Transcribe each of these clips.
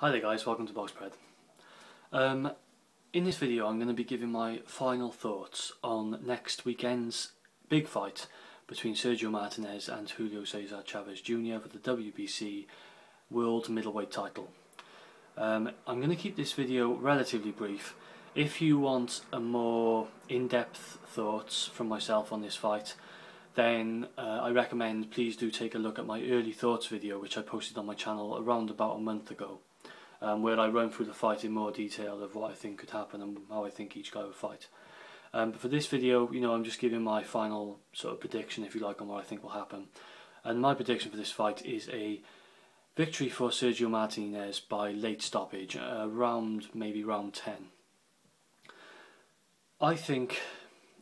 Hi there guys, welcome to Boxpred. In this video I'm going to be giving my final thoughts on next weekend's big fight between Sergio Martinez and Julio Cesar Chavez Jr. for the WBC World Middleweight title. I'm going to keep this video relatively brief. If you want a more in-depth thoughts from myself on this fight, then I recommend please do take a look at my early thoughts video which I posted on my channel around about a month ago. Where I run through the fight in more detail of what I think could happen and how I think each guy would fight. But for this video, I'm just giving my final sort of prediction, if you like, on what I think will happen. And my prediction for this fight is a victory for Sergio Martinez by late stoppage, maybe round 10. I think,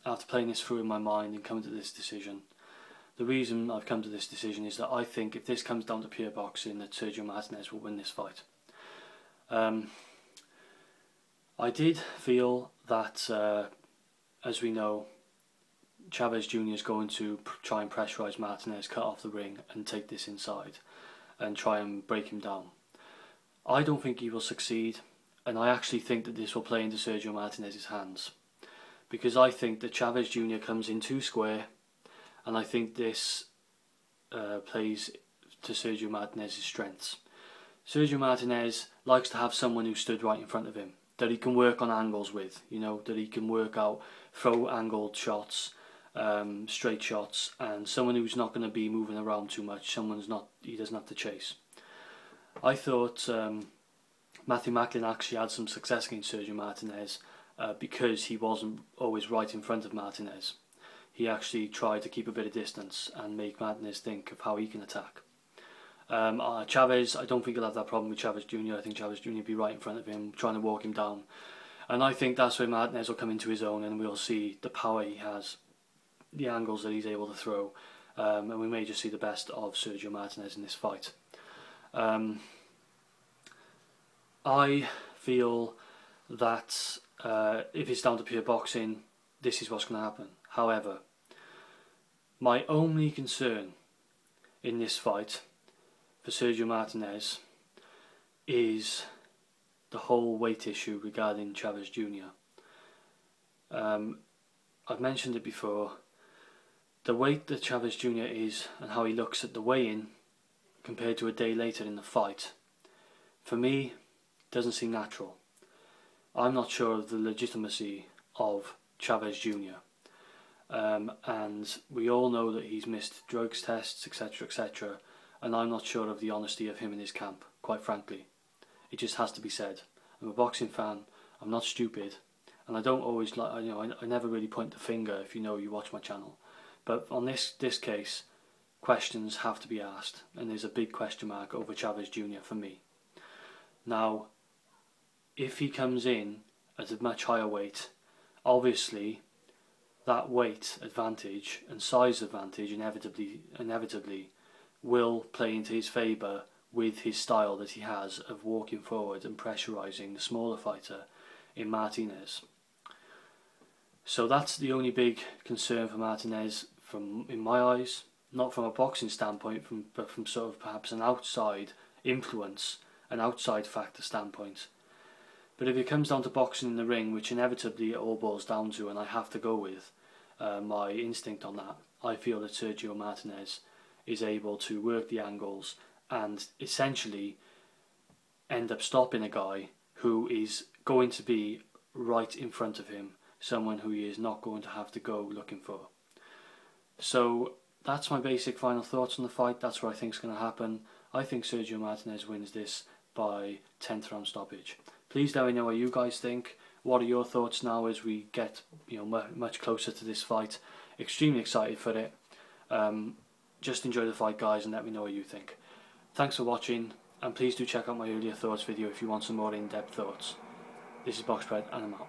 after playing this through in my mind and coming to this decision, the reason I've come to this decision is that I think if this comes down to pure boxing, that Sergio Martinez will win this fight. I did feel that, as we know, Chavez Jr. is going to try and pressurise Martinez, cut off the ring and take this inside and try and break him down. I don't think he will succeed, and I actually think that this will play into Sergio Martinez's hands, because I think that Chavez Jr. comes in too square, and I think this plays to Sergio Martinez's strengths. Sergio Martinez likes to have someone who stood right in front of him, that he can work on angles with, that he can work out, throw angled shots, straight shots, and someone who's not going to be moving around too much, he doesn't have to chase. I thought Matthew Macklin actually had some success against Sergio Martinez because he wasn't always right in front of Martinez. He actually tried to keep a bit of distance and make Martinez think of how he can attack. Chavez, I don't think he'll have that problem with Chavez Jr. I think Chavez Jr. will be right in front of him, trying to walk him down. And I think that's where Martinez will come into his own, and we'll see the power he has, the angles that he's able to throw, and we may just see the best of Sergio Martinez in this fight. I feel that if it's down to pure boxing, this is what's going to happen. However, my only concern in this fight for Sergio Martinez is the whole weight issue regarding Chavez Jr. I've mentioned it before, the weight that Chavez Jr. is and how he looks at the weigh-in compared to a day later in the fight, for me, doesn't seem natural. I'm not sure of the legitimacy of Chavez Jr. And we all know that he's missed drugs tests, etc, etc, and I'm not sure of the honesty of him in his camp, quite frankly. It just has to be said. I'm a boxing fan, I'm not stupid, and I don't always like, I never really point the finger if you watch my channel. But on this case, questions have to be asked, and there's a big question mark over Chavez Jr. for me. Now, if he comes in at a much higher weight, obviously that weight advantage and size advantage inevitably will play into his favour with his style that he has of walking forward and pressurising the smaller fighter in Martinez. So that's the only big concern for Martinez in my eyes, not from a boxing standpoint, but from sort of perhaps an outside influence, an outside factor standpoint. But if it comes down to boxing in the ring, which inevitably it all boils down to, and I have to go with my instinct on that, I feel that Sergio Martinez is able to work the angles and essentially end up stopping a guy who is going to be right in front of him, someone who he is not going to have to go looking for. So that's my basic final thoughts on the fight. That's what I think is going to happen. I think Sergio Martinez wins this by 10th round stoppage. Please let me know what you guys think. What are your thoughts now as we get much closer to this fight? Extremely excited for it. Just enjoy the fight, guys, and let me know what you think. Thanks for watching, and please do check out my earlier thoughts video if you want some more in-depth thoughts. This is Boxpred, and I'm out.